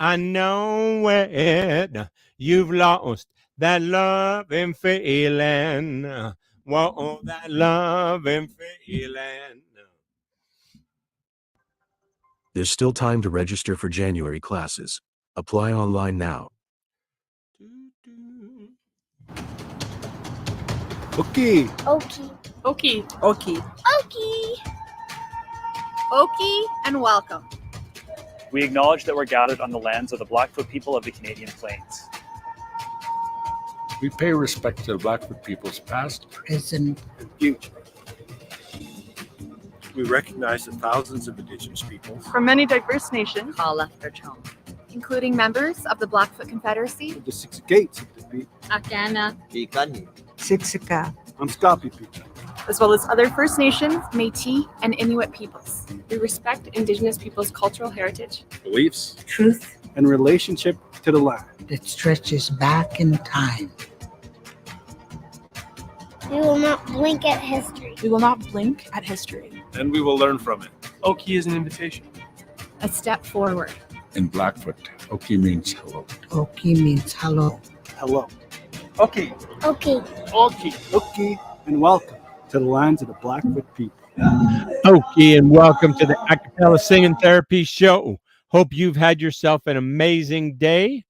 I know it. You've lost that loving feeling. Whoa, that loving feeling. There's still time to register for January classes. Apply online now. Okay. Okie. Okie. Okie. Okie. Okie and welcome. We acknowledge that we're gathered on the lands of the Blackfoot people of the Canadian Plains. We pay respect to the Blackfoot people's past, Present. and future. We recognize the thousands of Indigenous peoples From many diverse nations, All left their home. including members of the Blackfoot Confederacy, of the six gates of the Akana. Siksika. Unscapi people. as well as other First Nations, Métis, and Inuit peoples. We respect Indigenous people's cultural heritage, Beliefs Truth and relationship to the land. that stretches back in time. We will not blink at history. We will not blink at history. And we will learn from it. Okie is an invitation. A step forward. In Blackfoot, Oki means hello. Oki means hello. Hello. Okie. Okay. Okie. Oki, and welcome to the lands of the Blackfoot people. Okay, and welcome to the Acapella Singing Therapy Show. Hope you've had yourself an amazing day.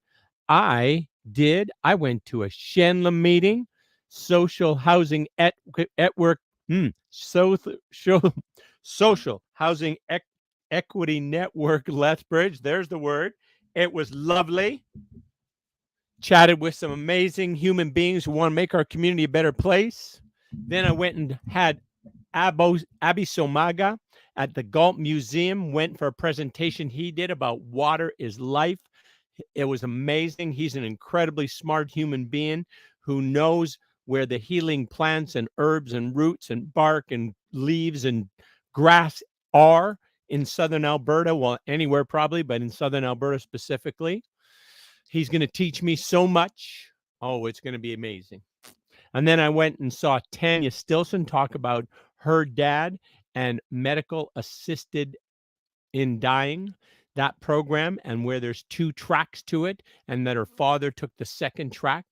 I did. I went to a Shenla meeting, social housing at work, social housing equity network Lethbridge. There's the word. It was lovely. Chatted with some amazing human beings who want to make our community a better place. Then I went and had Abi Somaga at the Galt Museum, went for a presentation he did about water is life. It was amazing. He's an incredibly smart human being who knows where the healing plants and herbs and roots and bark and leaves and grass are in southern Alberta. Well, anywhere probably, but in southern Alberta specifically. He's going to teach me so much. Oh, it's going to be amazing. And then I went and saw Tanya Stilson talk about her dad and medical assisted in dying, that program, and where there's 2 tracks to it, and that her father took the second track.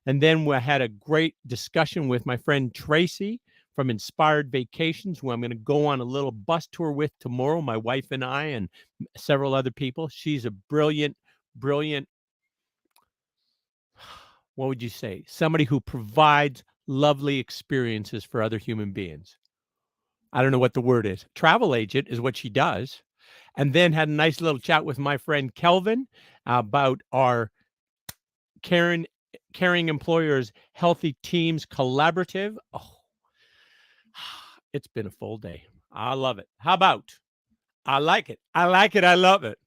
And then we had a great discussion with my friend Tracy from Inspired Vacations, who I'm going to go on a little bus tour with tomorrow, my wife and I and several other people. She's a brilliant, what would you say? Somebody who provides lovely experiences for other human beings. I don't know what the word is. Travel agent is what she does. And then had a nice little chat with my friend Kelvin about our Caring Employers Healthy Teams Collaborative. Oh, it's been a full day. I love it. How about? I like it. I love it.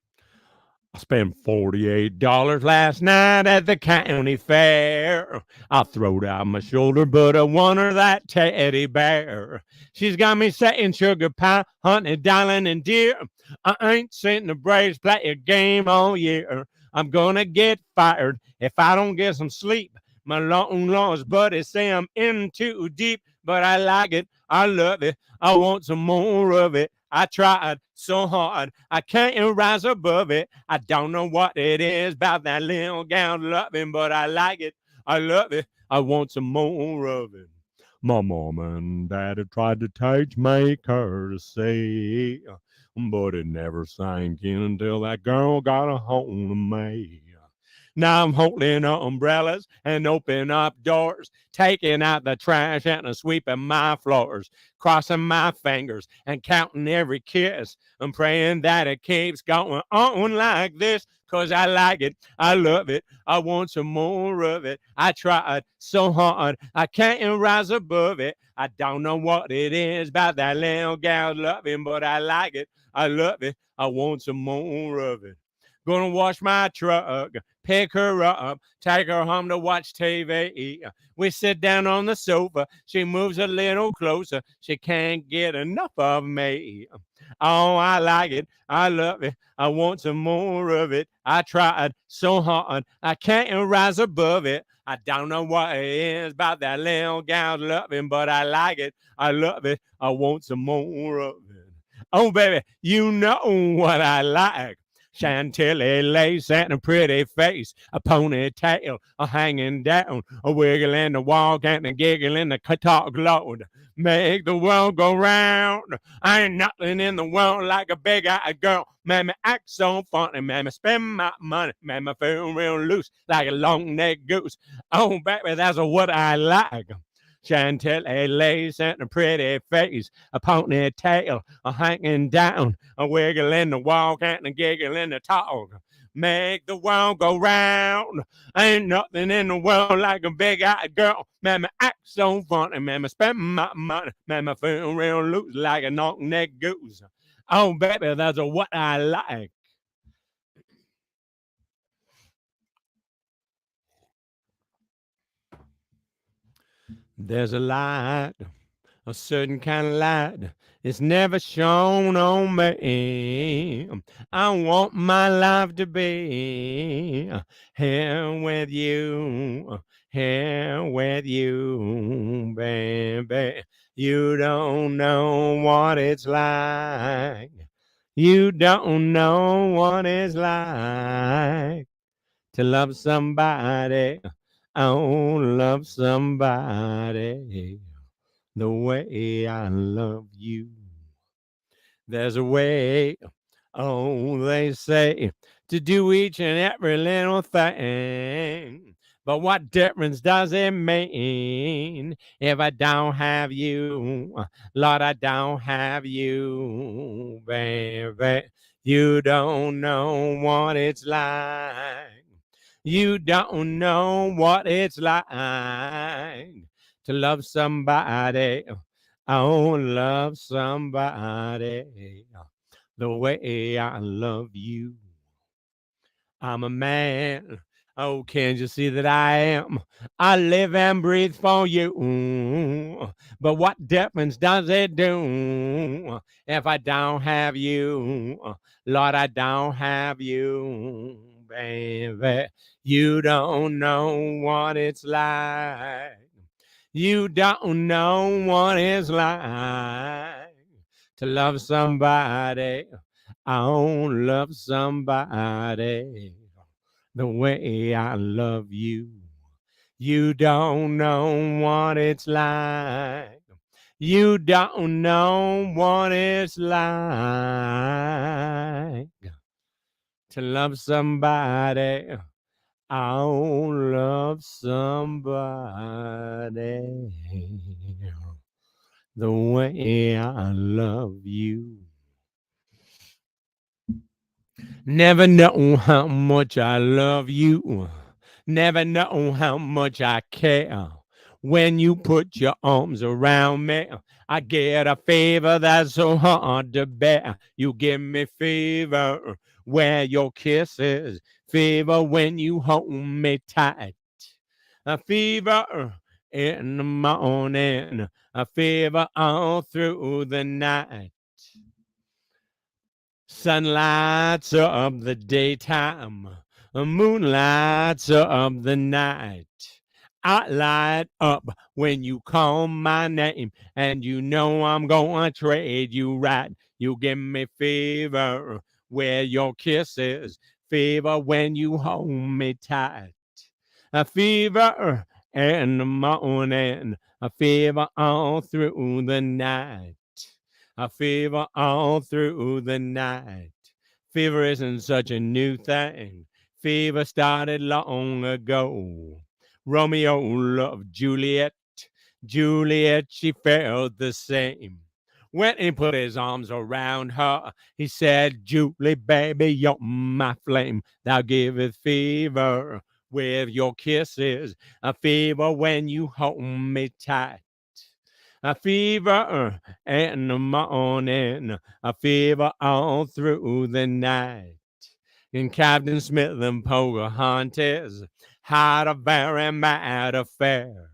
I spent $48 last night at the county fair. I throwed out my shoulder, but I won her that teddy bear. She's got me saying sugar pie, honey, darling, and dear. I ain't seen the Braves play a game all year. I'm gonna get fired if I don't get some sleep. My long lost buddies say I'm in too deep, but I like it. I love it. I want some more of it. I tried so hard, I can't rise above it. I don't know what it is about that little gal loving, but I like it. I love it. I want some more of it. My mom and daddy tried to teach me courtesy, but it never sank in until that girl got a hold of me. Now I'm holding umbrellas and opening up doors, taking out the trash and sweeping my floors, crossing my fingers and counting every kiss. I'm praying that it keeps going on like this, 'cause I like it. I love it. I want some more of it. I tried so hard, I can't rise above it. I don't know what it is about that little gal loving, but I like it. I love it. I want some more of it. Gonna wash my truck, pick her up, take her home to watch TV. We sit down on the sofa. She moves a little closer. She can't get enough of me. Oh, I like it. I love it. I want some more of it. I tried so hard. I can't rise above it. I don't know what it is about that little gal loving, but I like it. I love it. I want some more of it. Oh, baby, you know what I like. Chantilly lace and a pretty face, a ponytail, a hanging down, a wiggle in the walk and a giggle in the talk, Lord. Make the world go round. Ain't nothing in the world like a big-eyed girl. Mammy act so funny, mammy spend my money, mammy feel real loose like a long-necked goose. Oh, baby, that's what I like. Chantilly lace and a pretty face, a ponytail, a hanging down, a wiggle in the walk and a giggle in the talk. Make the world go round. Ain't nothing in the world like a big-eyed girl. Mammy act so funny, mammy spend my money, mammy feel real loose like a long-necked goose. Oh, baby, that's what I like. There's a light, a certain kind of light. It's never shown on me. I want my life to be here with you, baby. You don't know what it's like. You don't know what it's like to love somebody. Oh, love somebody the way I love you. There's a way, oh, they say, to do each and every little thing. But what difference does it mean if I don't have you? Lord, I don't have you, baby. You don't know what it's like. You don't know what it's like to love somebody. Oh, love somebody the way I love you. I'm a man. Oh, can't you see that I am? I live and breathe for you. But what difference does it do if I don't have you? Lord, I don't have you, baby. You don't know what it's like. You don't know what it's like to love somebody. I don't love somebody the way I love you. You don't know what it's like. You don't know what it's like to love somebody. I'll love somebody the way I love you. Never know how much I love you. Never know how much I care. When you put your arms around me, I get a fever that's so hard to bear. You give me fever where your kisses, fever when you hold me tight. A fever in the morning, a fever all through the night. Sun lights up the daytime, moon lights up the night. I light up when you call my name, and you know I'm gonna trade you right. You give me fever where your kisses, fever when you hold me tight. A fever in the morning, a fever all through the night. A fever all through the night. Fever isn't such a new thing. Fever started long ago. Romeo loved Juliet. Juliet, she felt the same. When he put his arms around her, he said, Julie, baby, you're my flame. Thou giveth fever with your kisses, a fever when you hold me tight. A fever in the morning, a fever all through the night. And Captain Smith and Pocahontas had a very mad affair.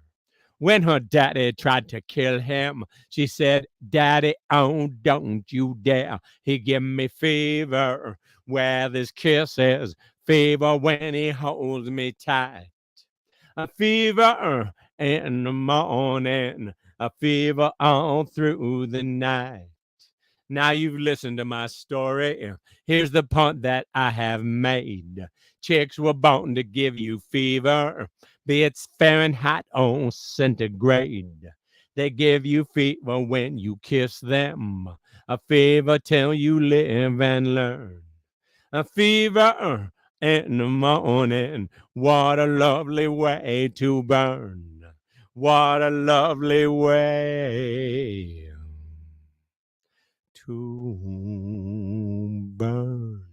When her daddy tried to kill him, she said, Daddy, oh, don't you dare. He give me fever with his kisses, fever when he holds me tight. A fever in the morning, a fever all through the night. Now you've listened to my story. Here's the point that I have made. Chicks were born to give you fever, be it Fahrenheit or centigrade. They give you fever when you kiss them, a fever till you live and learn. A fever in the morning, what a lovely way to burn. What a lovely way to burn.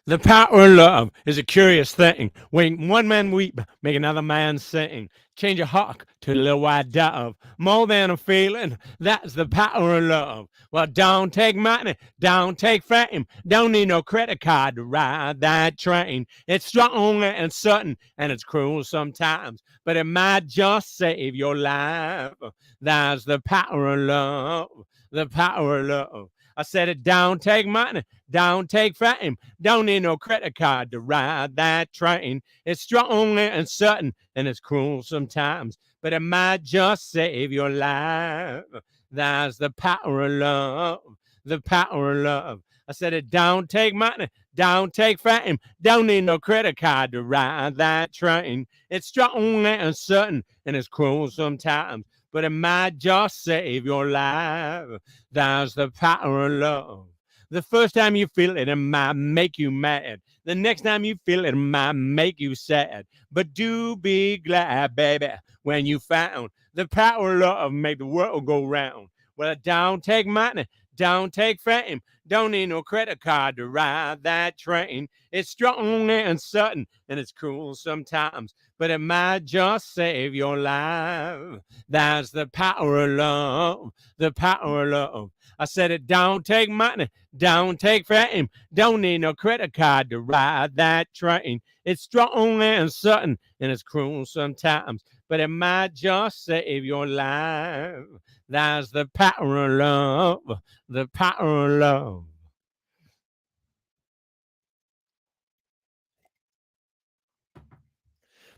The power of love is a curious thing. When one man weep, make another man sing. Change a hawk to a little white dove. More than a feeling, that's the power of love. Well, don't take money, don't take fame. Don't need no credit card to ride that train. It's strong and sudden, and it's cruel sometimes, but it might just save your life. That's the power of love, the power of love. I said it, don't take money, don't take fame. Don't need no credit card to ride that train. It's strong and sudden, and it's cruel sometimes, but it might just save your life. That's the power of love, the power of love. I said it, don't take money, don't take fame. Don't need no credit card to ride that train. It's strong and sudden, and it's cruel sometimes, but it might just save your life. That's the power of love. The first time you feel it, it might make you mad. The next time you feel it, it might make you sad. But do be glad, baby, when you found the power of love make the world go round. Well, don't take money, don't take fame. Don't need no credit card to ride that train. It's strong and sudden, and it's cruel sometimes, but it might just save your life. That's the power of love, the power of love. I said it, don't take money, don't take fame. Don't need no credit card to ride that train. It's strong and sudden, and it's cruel sometimes, but it might just save your life. That's the power of love, the power of love.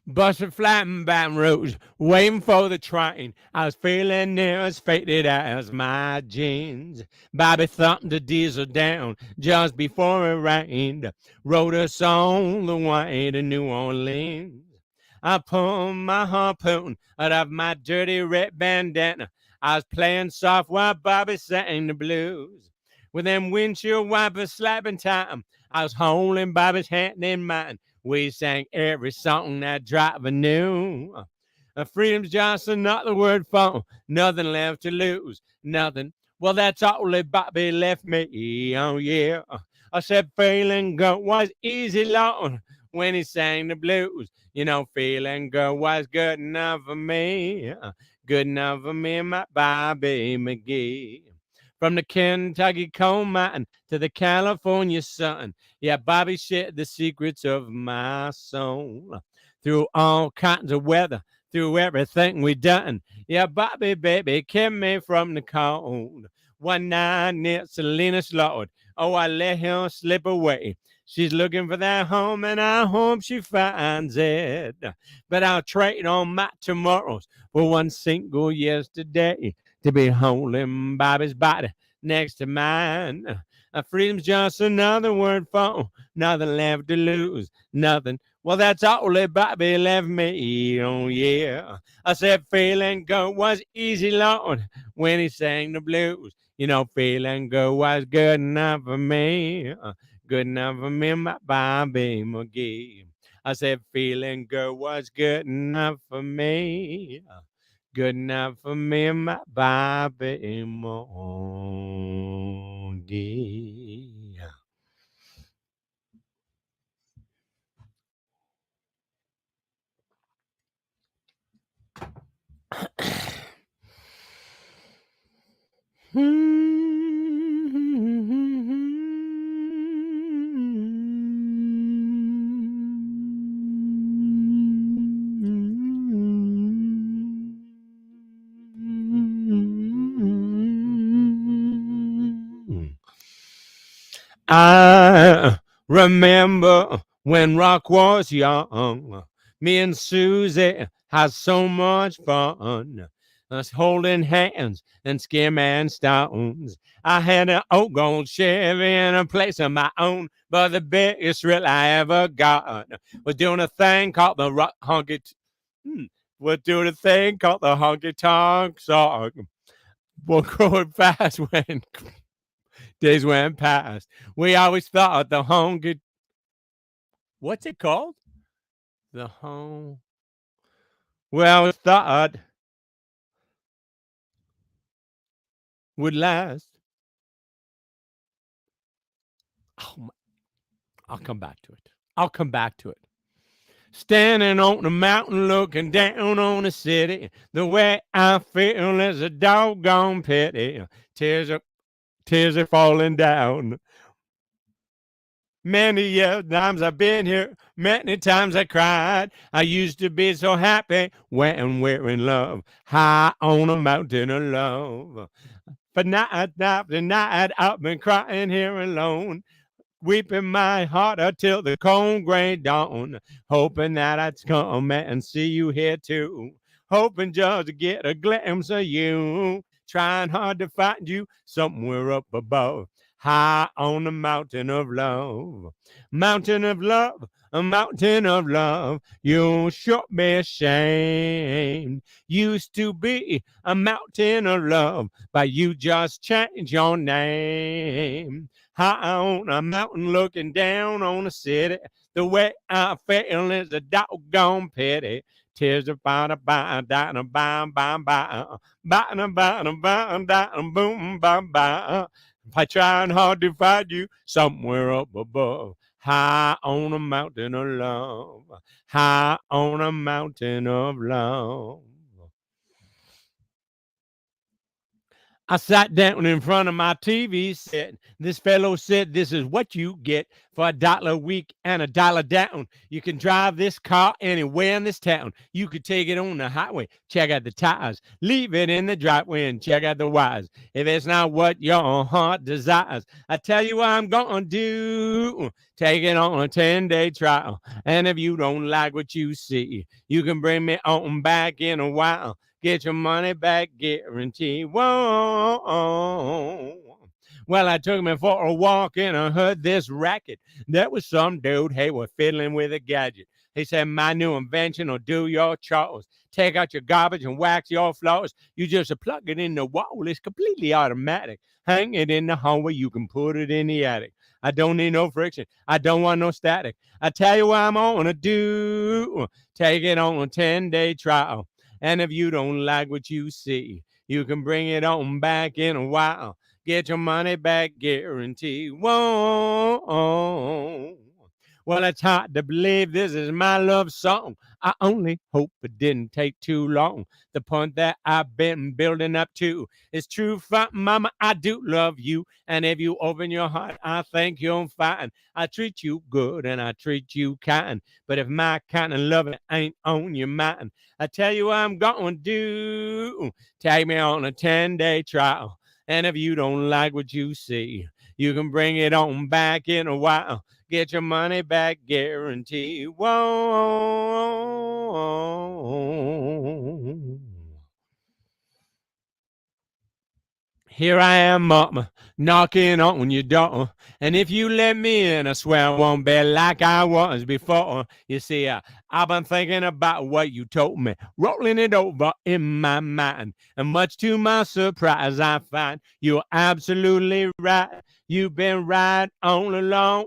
Busted flat in Baton Rouge, waiting for the train. I was feeling near as faded as my jeans. Bobby thumped the diesel down just before it rained. Rode us on the way to New Orleans. I pulled my harpoon out of my dirty red bandana. I was playing soft while Bobby sang the blues. With them windshield wipers slapping time, I was holding Bobby's hand in mine. We sang every song that driver knew. Freedom's just another word for nothing left to lose. Nothing. Well, that's all that Bobby left me. Oh, yeah. I said feeling good was easy, Lord, when he sang the blues. You know, feeling good was good enough for me. Good enough for me, my Bobby McGee. From the Kentucky coal mine to the California sun. Yeah, Bobby shared the secrets of my soul. Through all kinds of weather, through everything we done. Yeah, Bobby, baby, kept me from the cold. One night near Salinas, Lord, oh, I let him slip away. She's looking for that home, and I hope she finds it. But I'll trade on my tomorrows for one single yesterday to be holding Bobby's body next to mine. Freedom's just another word for nothing left to lose. Nothing. Well, that's all that Bobby left me. Oh, yeah. I said feeling good was easy, Lord, when he sang the blues. You know, feeling good was good enough for me. Good enough for me, my Bobby McGee. I said feeling good was good enough for me. Good enough for me, my Bobby McGee. I remember when Rock was young. Me and Susie had so much fun. us holding hands and skimming stones. I had an old gold Chevy in a place of my own, but the biggest thrill I ever got was doing a thing called the was doing a thing called the honky tonk song. Well, growing fast when days went past. We always thought the honky, what's it called? The home. Well, we thought would last. Oh, I'll come back to it. I'll come back to it. Standing on the mountain looking down on the city, the way I feel is a doggone pity. Tears are falling down. Many times I've been here, many times I cried. I used to be so happy when we're in love, high on a mountain of love. But night after night, I've been crying here alone, weeping my heart until the cold gray dawn, hoping that I'd come and see you here too, hoping just to get a glimpse of you, trying hard to find you somewhere up above, high on the mountain of love. Mountain of love, a mountain of love, you sure be ashamed. Used to be a mountain of love, but you just changed your name. High on a mountain looking down on the city, the way I feel is a doggone pity. Tears are bound to bind, down, bound, bound, bound, bound, bound, bound, down, boom, bound, bound. By trying hard to find you somewhere up above, high on a mountain of love, high on a mountain of love. I sat down in front of my TV set. This fellow said, "This is what you get for $1 a week and $1 down. You can drive this car anywhere in this town. You could take it on the highway, check out the tires, leave it in the driveway and check out the wires. If it's not what your heart desires, I tell you what I'm going to do. Take it on a 10-day trial. And if you don't like what you see, you can bring me on back in a while. Get your money back guarantee." Whoa. Well, I took me for a walk and I heard this racket. There was some dude, hey, was fiddling with a gadget. He said, "My new invention will do your chores. Take out your garbage and wax your floors. You just plug it in the wall. It's completely automatic. Hang it in the hallway. You can put it in the attic. I don't need no friction. I don't want no static. I tell you what I'm going to do. Take it on a 10-day trial. And if you don't like what you see, you can bring it on back in a while. Get your money back guarantee. Whoa. Well, it's hard to believe this is my love song. I only hope it didn't take too long. The point that I've been building up to is true, mama. I do love you. And if you open your heart, I think you'll find I treat you good and I treat you kind. But if my kind of loving ain't on your mind, I tell you what I'm going to do. Take me on a 10-day trial. And if you don't like what you see, you can bring it on back in a while. Get your money back guarantee. Whoa. Here I am, mama, knocking on your door. And if you let me in, I swear I won't be like I was before. You see, I've been thinking about what you told me, rolling it over in my mind. And much to my surprise, I find you're absolutely right. You've been right all along.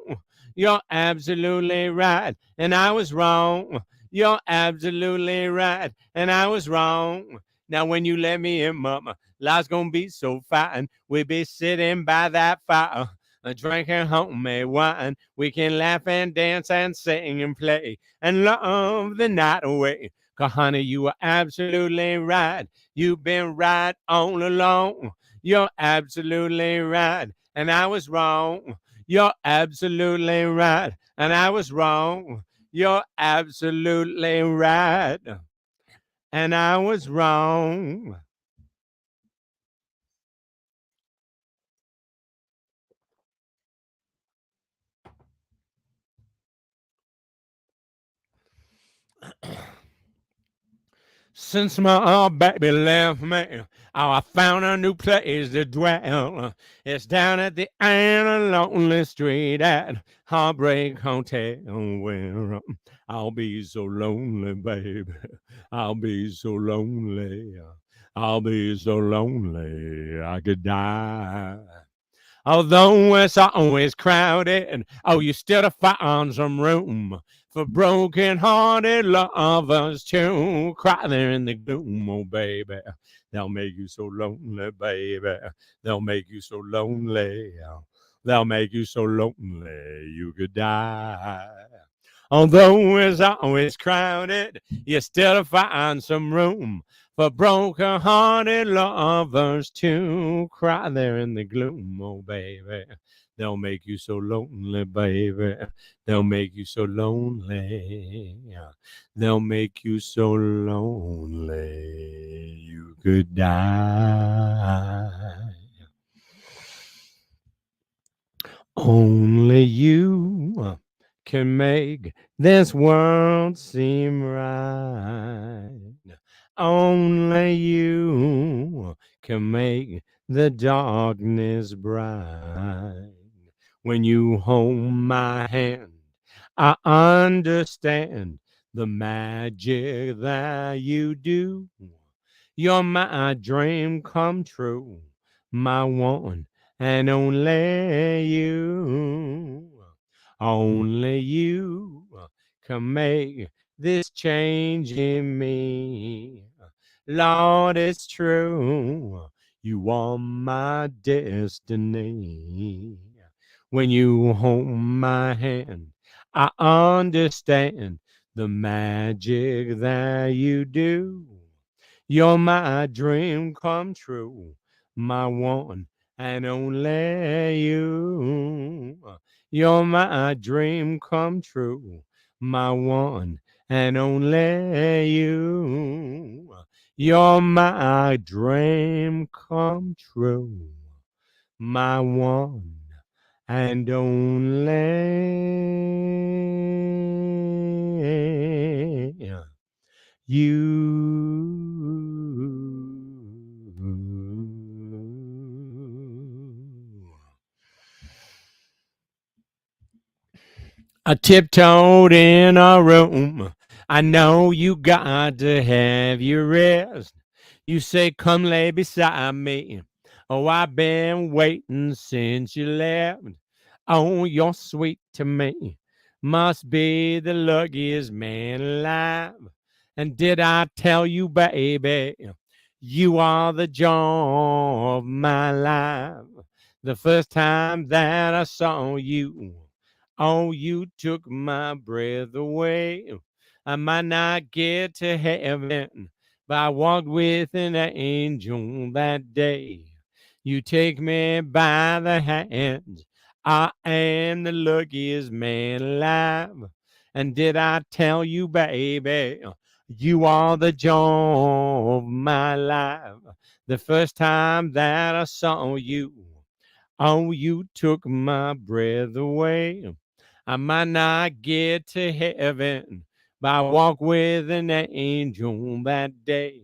You're absolutely right. And I was wrong. You're absolutely right. And I was wrong. Now, when you let me in, mama, life's gonna be so fine. We'll be sitting by that fire, drinking homemade wine. We can laugh and dance and sing and play and love the night away. 'Cause honey, you are absolutely right. You've been right all along. You're absolutely right. And I was wrong. You're absolutely right. And I was wrong. You're absolutely right. And I was wrong. Since my baby left me, oh, I found a new place to dwell. It's down at the end of lonely street at Heartbreak Hotel, where I'll be so lonely, baby. I'll be so lonely. I'll be so lonely I could die. Although it's always crowded, oh, you still find some room for broken-hearted lovers to cry there in the gloom, oh, baby. They'll make you so lonely, baby. They'll make you so lonely. They'll make you so lonely you could die. Although it's always crowded, you still find some room for broken-hearted lovers to cry there in the gloom, oh, baby. They'll make you so lonely, baby. They'll make you so lonely. They'll make you so lonely you could die. Only you can make this world seem right. Only you can make the darkness bright. When you hold my hand, I understand the magic that you do. You're my dream come true, my one and only you. Only you can make this change in me. Lord, it's true. You are my destiny. When you hold my hand, I understand the magic that you do. You're my dream come true, my one and only you. You're my dream come true, my one and only you. You're my dream come true, my one and only you. I tiptoed in a room. I know you got to have your rest. You say, come lay beside me. Oh, I've been waiting since you left. Oh, you're sweet to me. Must be the luckiest man alive. And did I tell you, baby, you are the joy of my life? The first time that I saw you, oh, you took my breath away. I might not get to heaven, but I walked with an angel that day. You take me by the hand. I am the luckiest man alive. And did I tell you, baby, you are the joy of my life? The first time that I saw you, oh, you took my breath away. I might not get to heaven, but I walk with an angel that day.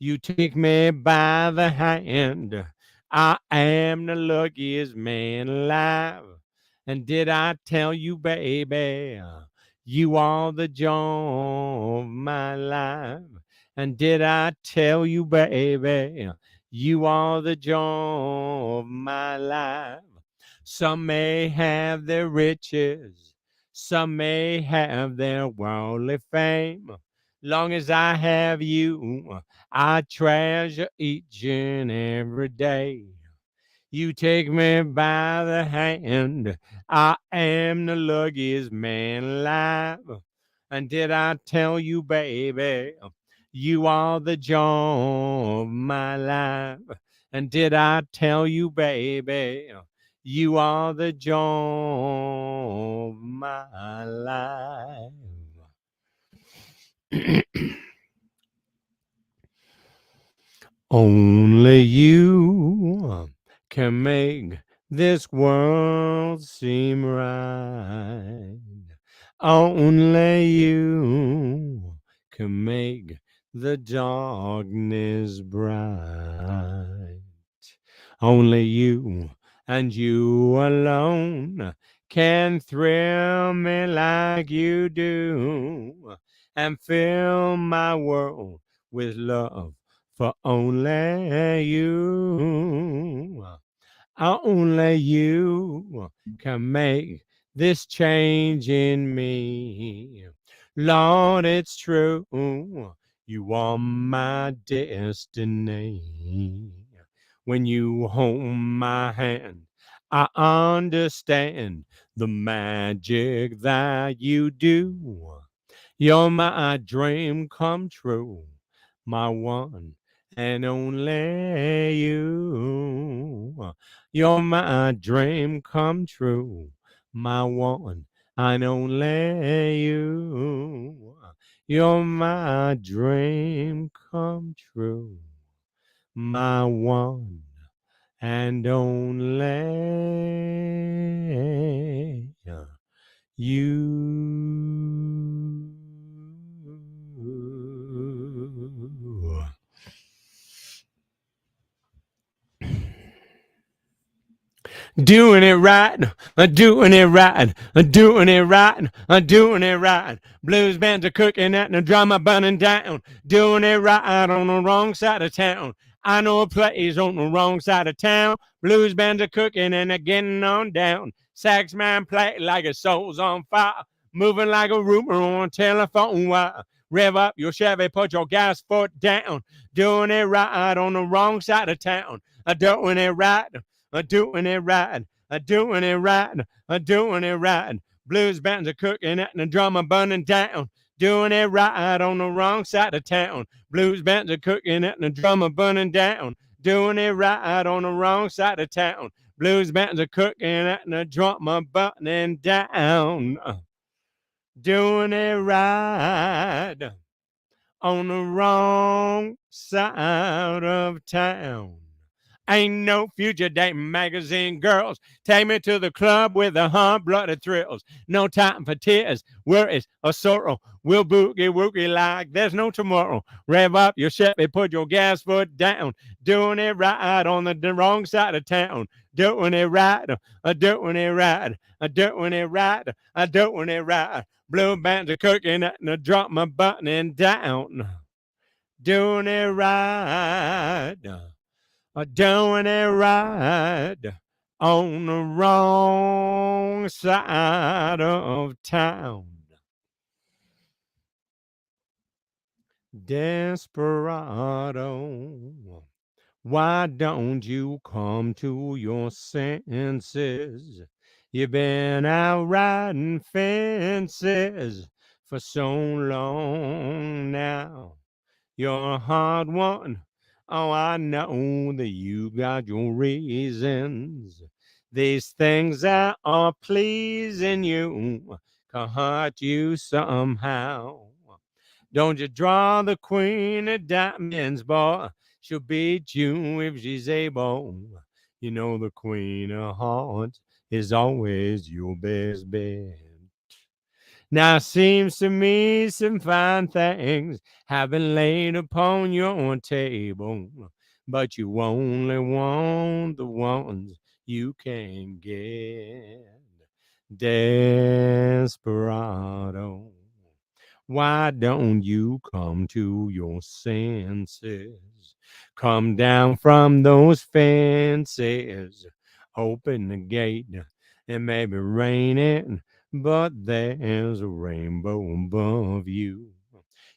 You take me by the hand. I am the luckiest man alive. And did I tell you, baby, you are the joy of my life? And did I tell you, baby, you are the joy of my life? Some may have their riches, some may have their worldly fame. Long as I have you, I treasure each and every day. You take me by the hand. I am the luckiest man alive. And did I tell you, baby, you are the joy of my life? And did I tell you, baby, you are the joy of my life? Only you can make this world seem right. Only you can make the darkness bright. Only you and you alone can thrill me like you do and fill my world with love for only you. Only you can make this change in me. Lord, it's true. You are my destiny. When you hold my hand, I understand the magic that you do. You're my dream come true, my one and only you. You're my dream come true, my one and only you. You're my dream come true, my one and only you. Doing it right, doing it right, doing it right, doing it right. Blues bands are cooking at the drama burning down. Doing it right on the wrong side of town. I know a place on the wrong side of town. Blues bands are cooking and they're getting on down. Sax man play like his soul's on fire. Moving like a rumor on a telephone wire. Rev up your Chevy, put your gas foot down. Doing it right on the wrong side of town. Doing it right. Doing it right, doing it right, doing it right. Blues bands are cooking and the drama burning down. Doing it right on the wrong side of town. Blues bands are cooking and the drama burning down. Doing it right on the wrong side of town. Blues bands are cooking and the drama burning down. Doing it right on the wrong side of town. Ain't no future dating magazine girls. Take me to the club with the hot-blooded thrills. No time for tears, worries, or sorrow. We'll boogie-woogie like there's no tomorrow. Rev up your Chevy, put your gas foot down. Doing it right on the wrong side of town. Doing it right, doing it right, doing it right, doing it right. Blue bands are cooking and the drama buttoning down. Doing it right. Doing it right on the wrong side of town. Desperado, why don't you come to your senses? You've been out riding fences for so long now. You're a hard one. Oh, I know that you got your reasons. These things that are pleasing you can hurt you somehow. Don't you draw the queen of diamonds, boy. She'll beat you if she's able. You know the queen of hearts is always your best bet. Now seems to me some fine things have been laid upon your table, but you only want the ones you can get. Desperado, why don't you come to your senses? Come down from those fences, open the gate, it may be raining, but there's a rainbow above you.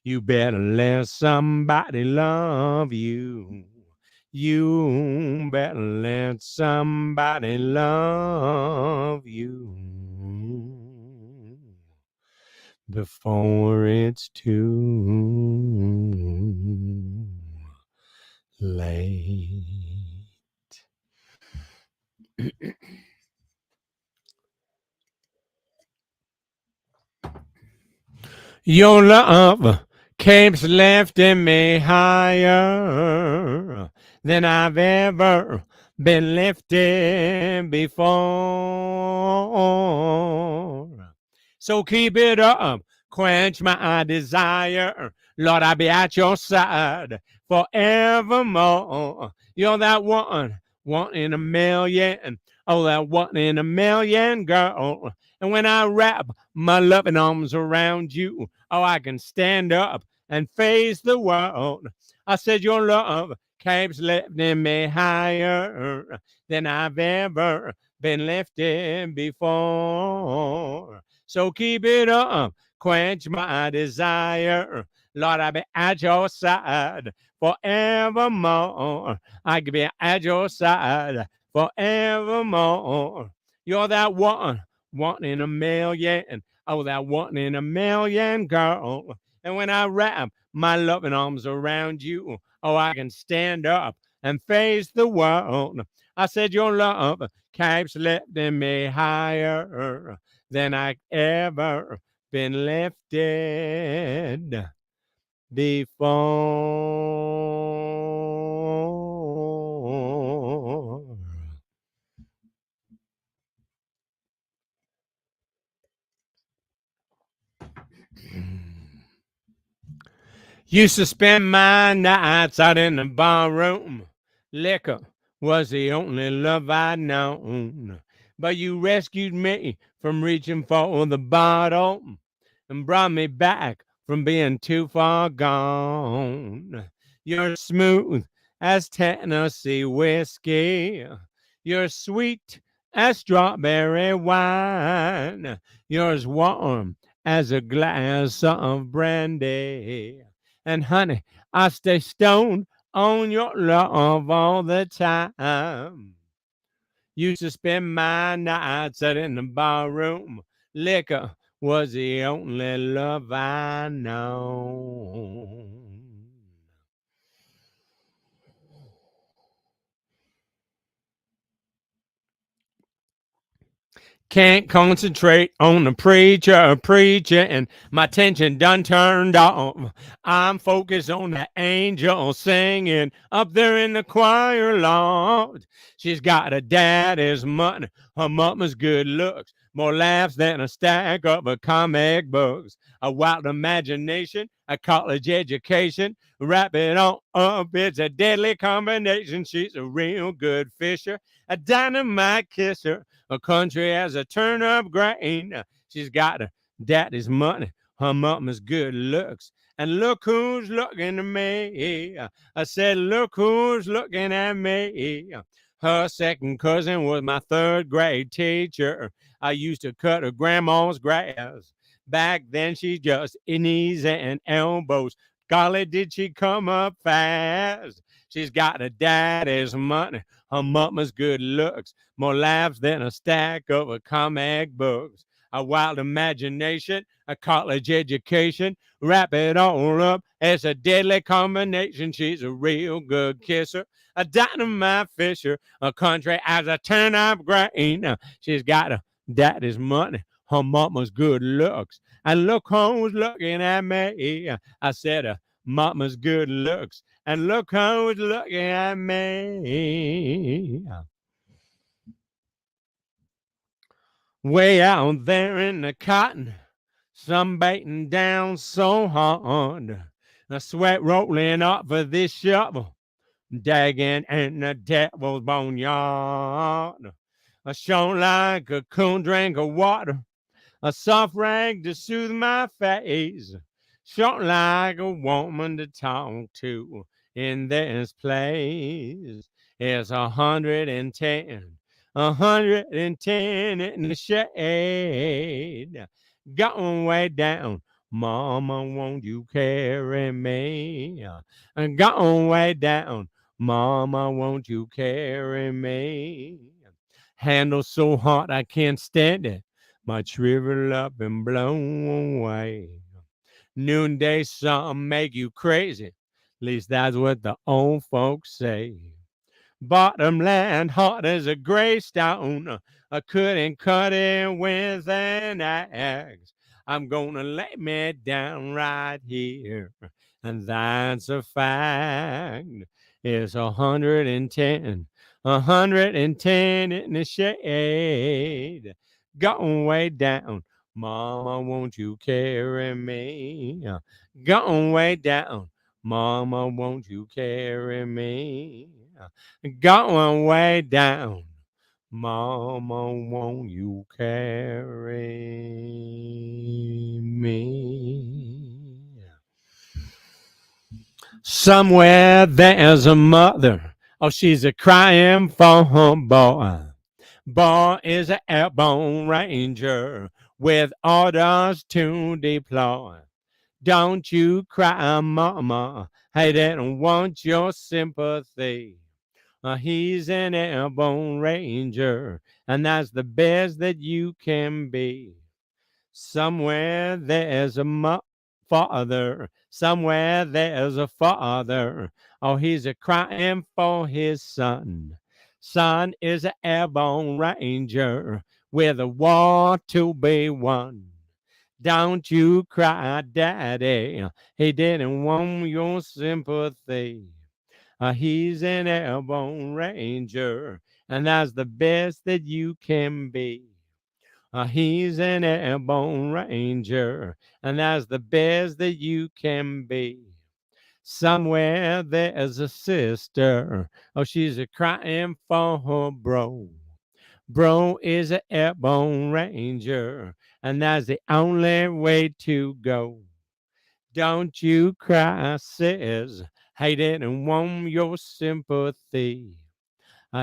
You better let somebody love you. You better let somebody love you before it's too late. Your love keeps lifting me higher than I've ever been lifted before. So keep it up, quench my desire. Lord, I'll be at your side forevermore. You're that one in a million. Oh, that one in a million, girl. And when I wrap my loving arms around you, oh, I can stand up and face the world. I said your love keeps lifting me higher than I've ever been lifted before. So keep it up, quench my desire. Lord, I'll be at your side forevermore. I can be at your side forevermore. You're that one in a million. Oh, that one in a million, girl. And when I wrap my loving arms around you, oh, I can stand up and face the world. I said your love keeps lifting me higher than I ever been lifted before. Used to spend my nights out in the bar room. Liquor was the only love I'd known. But you rescued me from reaching for the bottle and brought me back from being too far gone. You're smooth as Tennessee whiskey. You're sweet as strawberry wine. You're as warm as a glass of brandy. And honey, I stay stoned on your love all the time. Used to spend my nights out in the bar room. Liquor was the only love I know. Can't concentrate on the preacher preaching. My attention done turned off. I'm focused on the angel singing up there in the choir loft. She's got a daddy's money, her mama's good looks, more laughs than a stack of comic books. A wild imagination, a college education, wrap it on up, it's a deadly combination. She's a real good fisher, a dynamite kisser. A country as a turnip grain. She's got her daddy's money, her mama's good looks. And look who's looking at me. I said, look who's looking at me. Her second cousin was my third grade teacher. I used to cut her grandma's grass. Back then, she just knees and elbows. Golly, did she come up fast? She's got her daddy's money, her mama's good looks, more laughs than a stack of comic books. A wild imagination, a college education, wrap it all up. It's a deadly combination. She's a real good kisser, a dynamite fisher, a country as a turnip grain. She's got a daddy's money, her mama's good looks. And look who's looking at me. I said, mama's good looks. And look who's looking at me. Way out there in the cotton, sunbaiting down so hard. The sweat rolling off of this shovel, dagging in the devil's boneyard. I shone like a cool drink of water, a soft rag to soothe my face. Short like a woman to talk to in this place. It's 110, 110 in the shade. Going way down, mama, won't you carry me? Going way down, mama, won't you carry me? Handle so hot I can't stand it. Might shrivel up and blow away. Noonday sun make you crazy. At least that's what the old folks say. Bottom land hot as a gray stone. I couldn't cut it with an axe. I'm gonna lay me down right here, and that's a fact. It's 110, 110 in the shade. Going way down, Mama, won't you carry me? Going way down. Mama, won't you carry me? Going way down. Mama, won't you carry me? Somewhere there's a mother. Oh, she's a crying for her boy. Boy is an airborne ranger with orders to deploy. Don't you cry, mama. He didn't want your sympathy. He's an airborne ranger, and that's the best that you can be. Somewhere there's a father. Somewhere there's a father. Oh, he's a crying for his son. Son is an airborne ranger with a war to be won. Don't you cry, daddy. He didn't want your sympathy. He's an airborne ranger, and that's the best that you can be. He's an airborne ranger, and that's the best that you can be. Somewhere there's a sister. Oh, she's a crying for her bro. Bro is an airborne ranger, and that's the only way to go. Don't you cry, sis. He didn't want your sympathy.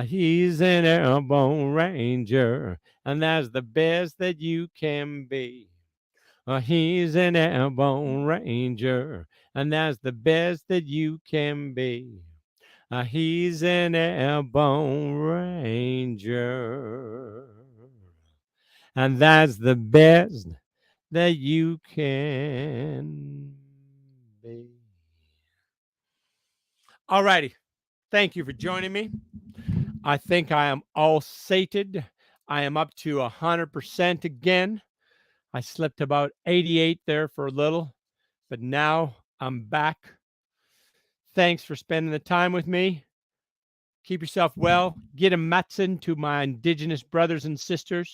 He's an airborne ranger, and that's the best that you can be. He's an airborne ranger, and that's the best that you can be. He's an airborne ranger, and that's the best that you can be. All righty. Thank you for joining me. I think I am all sated. I am up to 100% again. I slipped about 88 there for a little, but now I'm back. Thanks for spending the time with me. Keep yourself well. Get a Matson to my indigenous brothers and sisters.